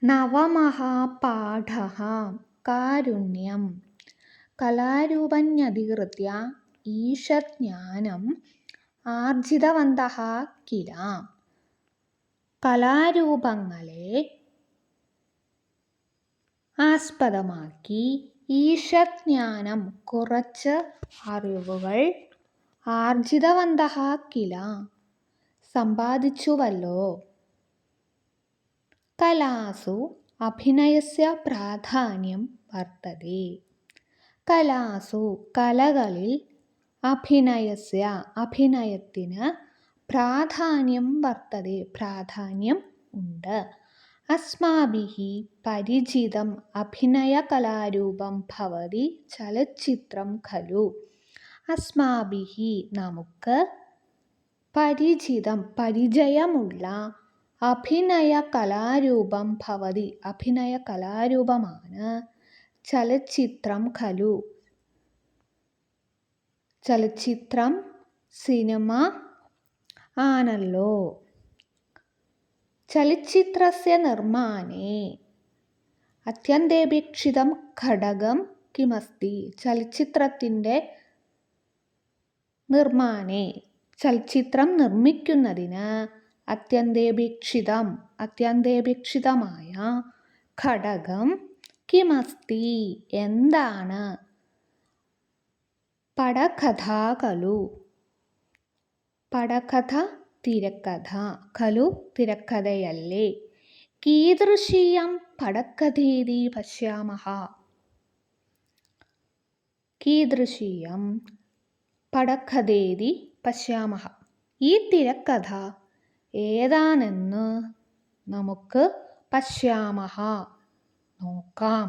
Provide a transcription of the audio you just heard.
നവമഃ പാഠഃ കാരുണ്യം. കലാരൂപഞ്ഞധികൃത്യ ഈഷജ്ഞാനം ആർജിതവന്തഃ കില. കലാരൂപങ്ങളെ ആസ്പദമാക്കി ഈഷജ്ഞാനം കുറച്ച് അറിവുകൾ ആർജിതവന്തഃ കില സമ്പാദിച്ചുവല്ലോ. കലാസു അഭിനയസ്യ പ്രാധാന്യം വർത്തതേ. കലാസു കലകളിൽ അഭിനയസ്യ അഭിനയത്തിന് പ്രാധാന്യം വർത്തതേ പ്രാധാന്യം ഉണ്ട്. അസ്മാഭിः പരിചിതം അഭിനയകലാരൂപം ഭവതി ചലച്ചിത്രം ഖലു. അസ്മാഭിः നമുക്ക് പരിചിതം പരിചയമുള്ള അഭിനയകലാരൂപം ഭവതി അഭിനയകലാരൂപമാണ് ചലച്ചിത്രം ഖലു. ചലച്ചിത്രം സിനിമ ആണല്ലോ. ചലച്ചിത്രസ്യ നിർമ്മാണേ അത്യന്തേപേക്ഷിതം ഘടകം കിമസ്തി. ചലച്ചിത്രത്തിൻ്റെ നിർമ്മാണേ ചലച്ചിത്രം നിർമ്മിക്കുന്നതിന് അത്യന്തേപേക്ഷിതമായ ഘടകം കിമസ്തി എന്താണ്. പടകഥാ ഖലു. പടകഥ തിരക്കഥ. ഖലു തിരക്കഥയല്ലേ. കീദൃശീയം പടകഥേതി പശ്യാമഃ. കീദൃശീയം പടകഥേതി പശ്യാമഃ. ഈ തിരക്കഥ ഏതാണെന്ന് നമുക്ക് പശ്യാമഃ നോക്കാം.